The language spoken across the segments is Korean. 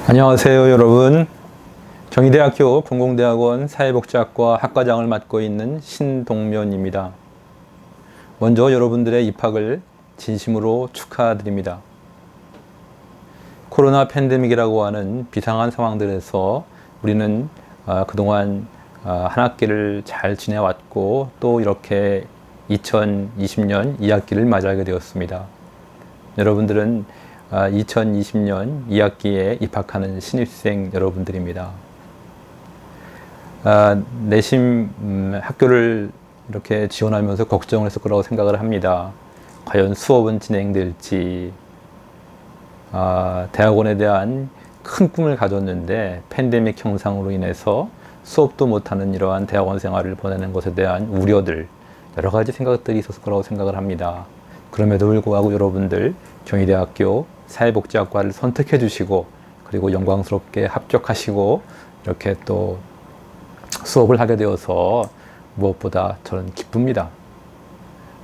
안녕하세요, 여러분. 경희대학교 공공대학원 사회복지학과 학과장을 맡고 있는 신동면입니다. 먼저 여러분들의 입학을 진심으로 축하드립니다. 코로나 팬데믹이라고 하는 비상한 상황들에서 우리는 그동안 한 학기를 잘 지내왔고 또 이렇게 2020년 2학기를 맞이하게 되었습니다. 여러분들은 2020년 2학기에 입학하는 신입생 여러분들입니다. 내심 학교를 이렇게 지원하면서 걱정을 했을 거라고 생각을 합니다. 과연 수업은 진행될지, 대학원에 대한 큰 꿈을 가졌는데 팬데믹 현상으로 인해서 수업도 못하는 이러한 대학원 생활을 보내는 것에 대한 우려들, 여러 가지 생각들이 있었을 거라고 생각을 합니다. 그럼에도 불구하고 여러분들 경희대학교 사회복지학과를 선택해 주시고 그리고 영광스럽게 합격하시고 이렇게 또 수업을 하게 되어서 무엇보다 저는 기쁩니다.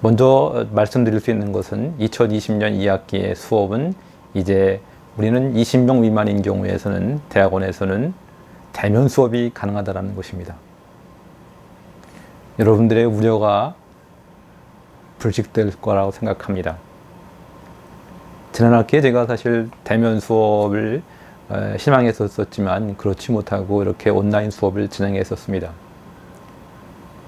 먼저 말씀드릴 수 있는 것은 2020년 2학기의 수업은 이제 우리는 20명 미만인 경우에서는 대학원에서는 대면 수업이 가능하다는 것입니다. 여러분들의 우려가 불식될 거라고 생각합니다. 지난 학기에 제가 사실 대면 수업을 희망했었지만 그렇지 못하고 이렇게 온라인 수업을 진행했었습니다.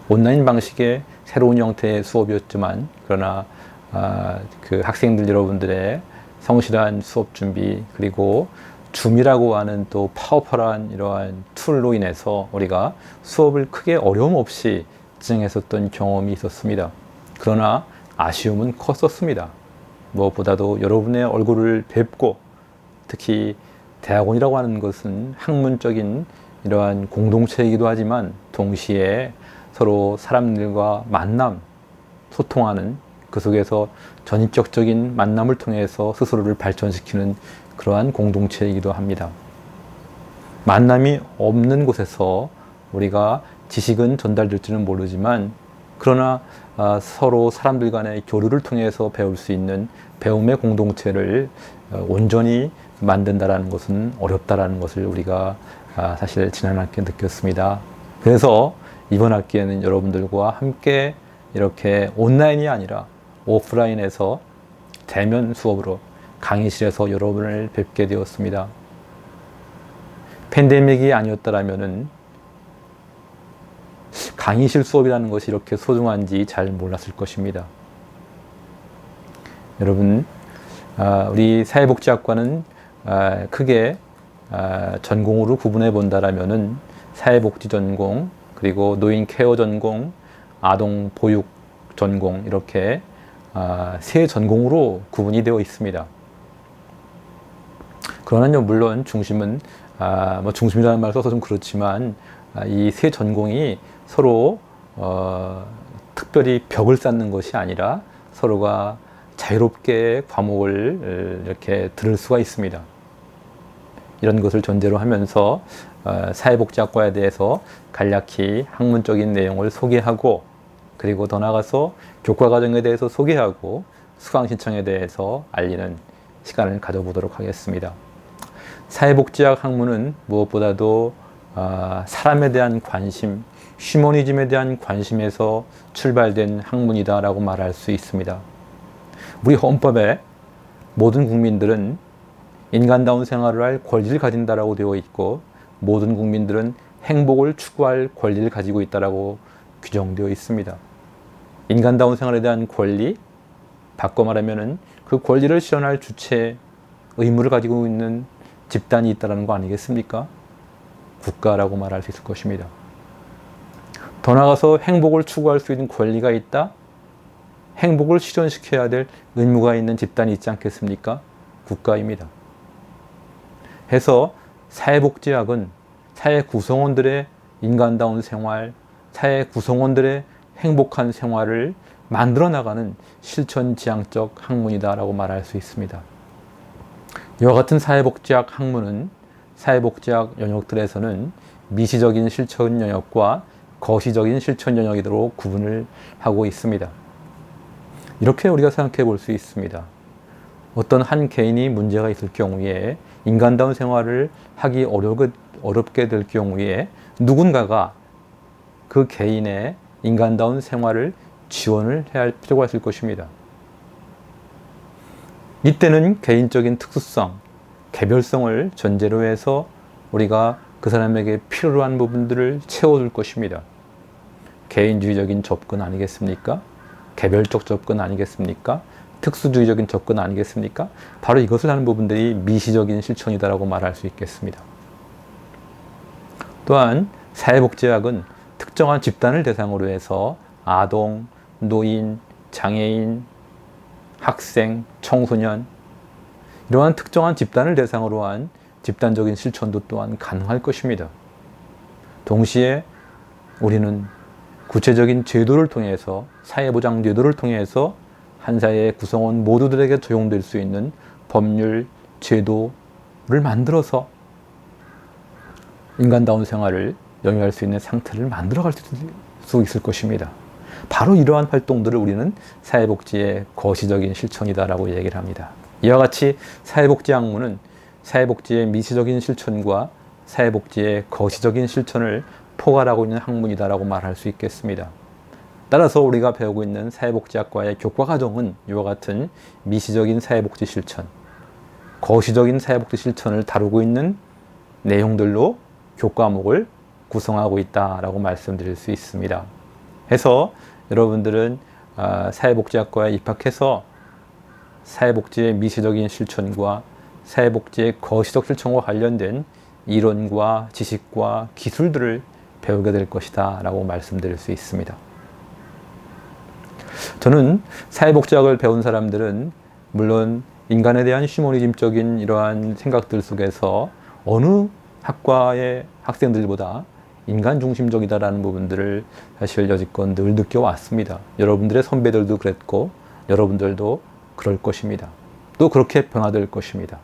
온라인 방식의 새로운 형태의 수업이었지만 그러나 그 학생들 여러분들의 성실한 수업 준비 그리고 줌이라고 하는 또 파워풀한 이러한 툴로 인해서 우리가 수업을 크게 어려움 없이 진행했었던 경험이 있었습니다. 그러나 아쉬움은 컸었습니다. 무엇보다도 여러분의 얼굴을 뵙고 특히 대학원이라고 하는 것은 학문적인 이러한 공동체이기도 하지만 동시에 서로 사람들과 만남, 소통하는 그 속에서 전입적인 만남을 통해서 스스로를 발전시키는 그러한 공동체이기도 합니다. 만남이 없는 곳에서 우리가 지식은 전달될지는 모르지만 그러나 서로 사람들 간의 교류를 통해서 배울 수 있는 배움의 공동체를 온전히 만든다는 것은 어렵다는 것을 우리가 사실 지난 학기에 느꼈습니다. 그래서 이번 학기에는 여러분들과 함께 이렇게 온라인이 아니라 오프라인에서 대면 수업으로 강의실에서 여러분을 뵙게 되었습니다. 팬데믹이 아니었다라면은 강의실 수업이라는 것이 이렇게 소중한지 잘 몰랐을 것입니다. 여러분, 우리 사회복지학과는 크게 전공으로 구분해 본다라면은 사회복지 전공, 그리고 노인 케어 전공, 아동 보육 전공 이렇게 세 전공으로 구분이 되어 있습니다. 그러나 물론 중심은 중심이라는 말 써서 좀 그렇지만 이 세 전공이 서로 특별히 벽을 쌓는 것이 아니라 서로가 자유롭게 과목을 이렇게 들을 수가 있습니다. 이런 것을 전제로 하면서 사회복지학과에 대해서 간략히 학문적인 내용을 소개하고 그리고 더 나아가서 교과과정에 대해서 소개하고 수강 신청에 대해서 알리는 시간을 가져보도록 하겠습니다. 사회복지학 학문은 무엇보다도 사람에 대한 관심, 휴머니즘에 대한 관심에서 출발된 학문이다라고 말할 수 있습니다. 우리 헌법에 모든 국민들은 인간다운 생활을 할 권리를 가진다라고 되어 있고 모든 국민들은 행복을 추구할 권리를 가지고 있다라고 규정되어 있습니다. 인간다운 생활에 대한 권리, 바꿔 말하면은 그 권리를 실현할 주체, 의무를 가지고 있는 집단이 있다는 거 아니겠습니까? 국가라고 말할 수 있을 것입니다. 더 나아가서 행복을 추구할 수 있는 권리가 있다? 행복을 실현시켜야 될 의무가 있는 집단이 있지 않겠습니까? 국가입니다. 해서 사회복지학은 사회 구성원들의 인간다운 생활, 사회 구성원들의 행복한 생활을 만들어 나가는 실천지향적 학문이다라고 말할 수 있습니다. 이와 같은 사회복지학 학문은 사회복지학 영역들에서는 미시적인 실천 영역과 거시적인 실천 영역으로 구분을 하고 있습니다. 이렇게 우리가 생각해 볼 수 있습니다. 어떤 한 개인이 문제가 있을 경우에 인간다운 생활을 하기 어렵게 될 경우에 누군가가 그 개인의 인간다운 생활을 지원을 해야 할 필요가 있을 것입니다. 이때는 개인적인 특수성, 개별성을 전제로 해서 우리가 그 사람에게 필요로 한 부분들을 채워줄 것입니다. 개인주의적인 접근 아니겠습니까? 개별적 접근 아니겠습니까? 특수주의적인 접근 아니겠습니까? 바로 이것을 하는 부분들이 미시적인 실천이다라고 말할 수 있겠습니다. 또한 사회복지학은 특정한 집단을 대상으로 해서 아동, 노인, 장애인, 학생, 청소년 이러한 특정한 집단을 대상으로 한 집단적인 실천도 또한 가능할 것입니다. 동시에 우리는 구체적인 제도를 통해서 사회보장 제도를 통해서 한 사회의 구성원 모두들에게 적용될 수 있는 법률, 제도를 만들어서 인간다운 생활을 영위할 수 있는 상태를 만들어갈 수 있을 것입니다. 바로 이러한 활동들을 우리는 사회복지의 거시적인 실천이다라고 얘기를 합니다. 이와 같이 사회복지 학문은 사회복지의 미시적인 실천과 사회복지의 거시적인 실천을 포괄하고 있는 학문이다라고 말할 수 있겠습니다. 따라서 우리가 배우고 있는 사회복지학과의 교과과정은 이와 같은 미시적인 사회복지 실천, 거시적인 사회복지 실천을 다루고 있는 내용들로 교과목을 구성하고 있다라고 말씀드릴 수 있습니다. 해서 여러분들은 사회복지학과에 입학해서 사회복지의 미시적인 실천과 사회복지의 거시적 실천과 관련된 이론과 지식과 기술들을 배우게 될 것이다 라고 말씀드릴 수 있습니다. 저는 사회복지학을 배운 사람들은 물론 인간에 대한 휴머니즘적인 이러한 생각들 속에서 어느 학과의 학생들보다 인간 중심적이다라는 부분들을 사실 여지껏 늘 느껴왔습니다. 여러분들의 선배들도 그랬고 여러분들도 그럴 것입니다. 또 그렇게 변화될 것입니다.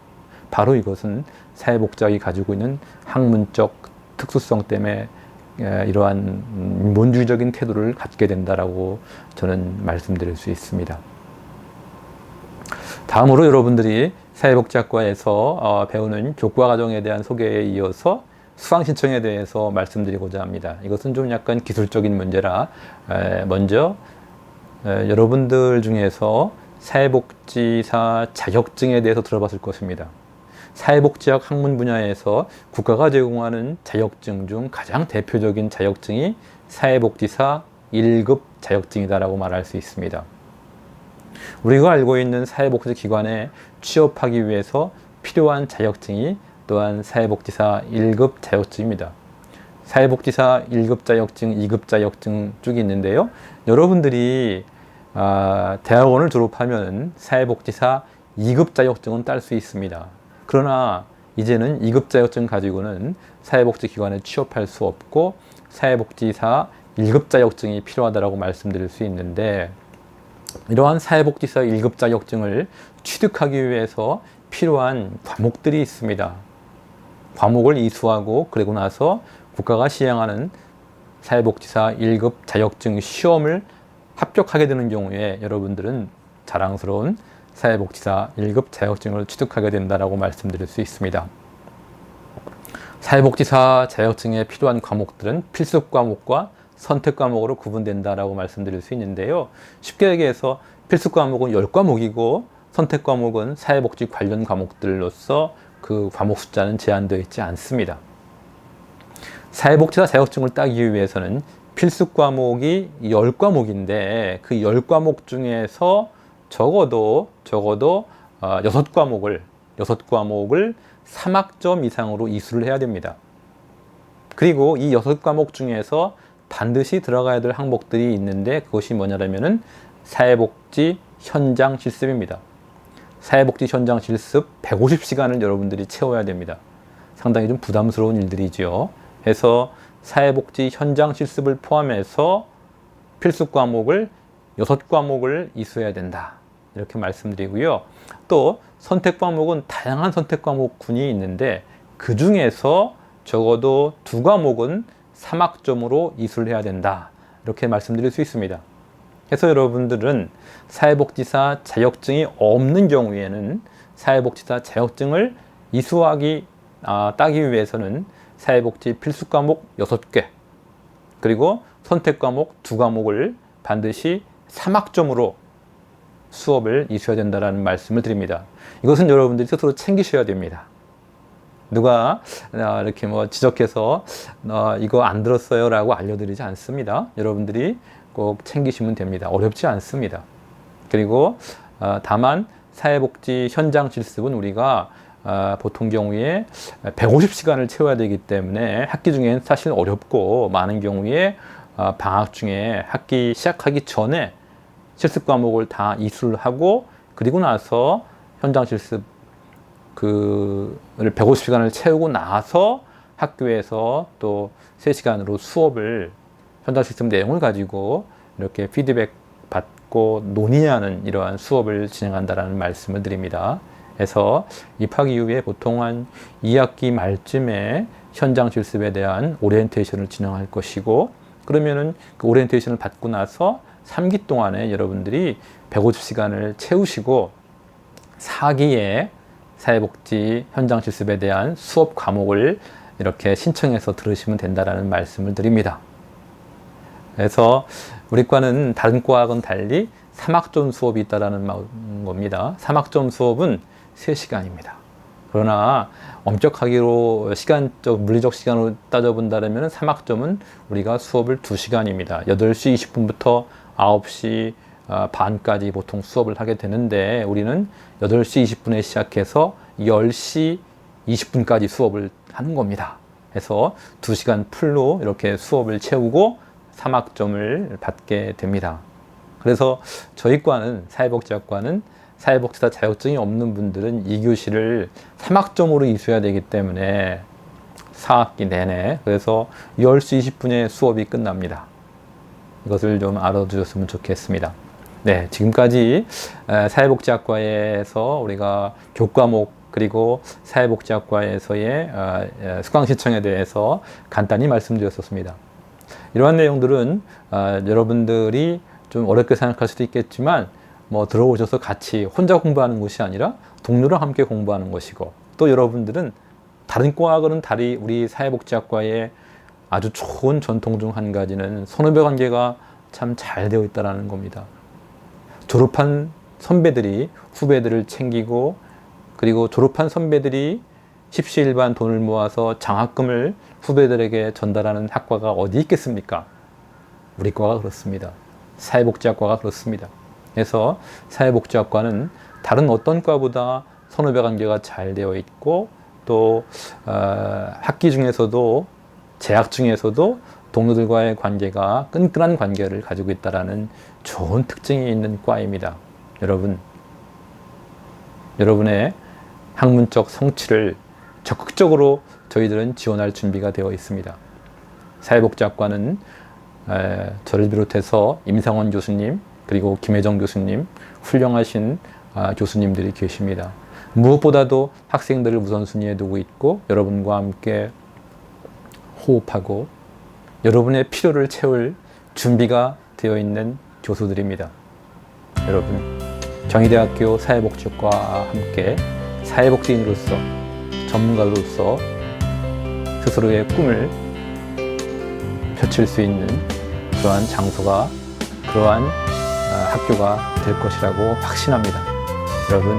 바로 이것은 사회복지학이 가지고 있는 학문적 특수성 때문에 이러한 인본주의적인 태도를 갖게 된다라고 저는 말씀드릴 수 있습니다. 다음으로 여러분들이 사회복지학과에서 배우는 교과과정에 대한 소개에 이어서 수강신청에 대해서 말씀드리고자 합니다. 이것은 좀 약간 기술적인 문제라 먼저 여러분들 중에서 사회복지사 자격증에 대해서 들어봤을 것입니다. 사회복지학 학문 분야에서 국가가 제공하는 자격증 중 가장 대표적인 자격증이 사회복지사 1급 자격증이다라고 말할 수 있습니다. 우리가 알고 있는 사회복지기관에 취업하기 위해서 필요한 자격증이 또한 사회복지사 1급 자격증입니다. 사회복지사 1급 자격증, 2급 자격증 쭉 있는데요. 여러분들이 대학원을 졸업하면 사회복지사 2급 자격증은 딸 수 있습니다. 그러나 이제는 2급 자격증 가지고는 사회복지기관에 취업할 수 없고 사회복지사 1급 자격증이 필요하다고 말씀드릴 수 있는데 이러한 사회복지사 1급 자격증을 취득하기 위해서 필요한 과목들이 있습니다. 과목을 이수하고 그리고 나서 국가가 시행하는 사회복지사 1급 자격증 시험을 합격하게 되는 경우에 여러분들은 자랑스러운 사회복지사 1급 자격증을 취득하게 된다고 말씀드릴 수 있습니다. 사회복지사 자격증에 필요한 과목들은 필수 과목과 선택 과목으로 구분된다고 말씀드릴 수 있는데요. 쉽게 얘기해서 필수 과목은 10과목이고 선택 과목은 사회복지 관련 과목들로서 그 과목 숫자는 제한되어 있지 않습니다. 사회복지사 자격증을 따기 위해서는 필수 과목이 10과목인데 그 10과목 중에서 적어도 6과목을 3학점 이상으로 이수를 해야 됩니다. 그리고 이 6과목 중에서 반드시 들어가야 될 항목들이 있는데 그것이 뭐냐면은 사회복지 현장 실습입니다. 사회복지 현장 실습 150시간을 여러분들이 채워야 됩니다. 상당히 좀 부담스러운 일들이죠. 해서 사회복지 현장 실습을 포함해서 필수 과목을 6과목을 이수해야 된다. 이렇게 말씀드리고요. 또 선택 과목은 다양한 선택 과목군이 있는데 그 중에서 적어도 2과목은 3학점으로 이수를 해야 된다. 이렇게 말씀드릴 수 있습니다. 그래서 여러분들은 사회복지사 자격증이 없는 경우에는 사회복지사 자격증을 이 수학이 따기 위해서는 사회복지 필수 과목 6개, 그리고 선택 과목 2과목을 반드시 3학점으로 수업을 이수해야 된다는 말씀을 드립니다. 이것은 여러분들이 스스로 챙기셔야 됩니다. 누가 이렇게 지적해서 이거 안 들었어요 라고 알려드리지 않습니다. 여러분들이 꼭 챙기시면 됩니다. 어렵지 않습니다. 그리고 다만 사회복지 현장 실습은 우리가 보통 경우에 150시간을 채워야 되기 때문에 학기 중에는 사실 어렵고, 많은 경우에 방학 중에 학기 시작하기 전에 실습 과목을 다 이수를 하고, 그리고 나서 현장 실습 150시간을 채우고 나서 학교에서 또 3시간으로 수업을, 현장 실습 내용을 가지고 이렇게 피드백 받고 논의하는 이러한 수업을 진행한다는 말씀을 드립니다. 그래서 입학 이후에 보통 한 2학기 말쯤에 현장 실습에 대한 오리엔테이션을 진행할 것이고, 그러면은 그 오리엔테이션을 받고 나서 3기 동안에 여러분들이 150시간을 채우시고 4기에 사회복지 현장 실습에 대한 수업 과목을 이렇게 신청해서 들으시면 된다는 말씀을 드립니다. 그래서 우리 과는 다른 과하고는 달리 3학점 수업이 있다는 겁니다. 3학점 수업은 3시간입니다. 그러나 엄격하기로 시간적, 물리적 시간으로 따져본다면 3학점은 우리가 수업을 2시간입니다. 8시 20분부터 9시 반까지 보통 수업을 하게 되는데, 우리는 8시 20분에 시작해서 10시 20분까지 수업을 하는 겁니다. 그래서 2시간 풀로 이렇게 수업을 채우고 3학점을 받게 됩니다. 그래서 저희 과는, 사회복지학과는 사회복지사 자격증이 없는 분들은 2교시를 3학점으로 이수해야 되기 때문에 4학기 내내, 그래서 10시 20분에 수업이 끝납니다. 이것을 좀 알아두셨으면 좋겠습니다. 네, 지금까지 사회복지학과에서 우리가 교과목, 그리고 사회복지학과에서의 수강 신청에 대해서 간단히 말씀드렸었습니다. 이러한 내용들은 여러분들이 좀 어렵게 생각할 수도 있겠지만, 들어오셔서 같이 혼자 공부하는 것이 아니라 동료랑 함께 공부하는 것이고, 또 여러분들은 다른 과하고는 달리 우리 사회복지학과의 아주 좋은 전통 중 한 가지는 선후배 관계가 참 잘 되어 있다는 겁니다. 졸업한 선배들이 후배들을 챙기고, 그리고 졸업한 선배들이 십시일반 돈을 모아서 장학금을 후배들에게 전달하는 학과가 어디 있겠습니까? 우리 과가 그렇습니다. 사회복지학과가 그렇습니다. 그래서 사회복지학과는 다른 어떤 과보다 선후배 관계가 잘 되어 있고, 또 학기 중에서도, 재학 중에서도 동료들과의 관계가 끈끈한 관계를 가지고 있다는 좋은 특징이 있는 과입니다. 여러분의 학문적 성취를 적극적으로 저희들은 지원할 준비가 되어 있습니다. 사회복지학과는 저를 비롯해서 임상원 교수님, 그리고 김혜정 교수님, 훌륭하신 교수님들이 계십니다. 무엇보다도 학생들을 우선순위에 두고 있고, 여러분과 함께 호흡하고 여러분의 필요를 채울 준비가 되어 있는 교수들입니다. 여러분, 경희대학교 사회복지과와 함께 사회복지인으로서, 전문가로서 스스로의 꿈을 펼칠 수 있는 그러한 장소가, 그러한 학교가 될 것이라고 확신합니다. 여러분,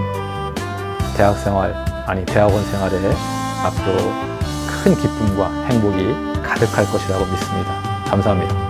대학원 생활에 앞으로 큰 기쁨과 행복이 가득할 것이라고 믿습니다. 감사합니다.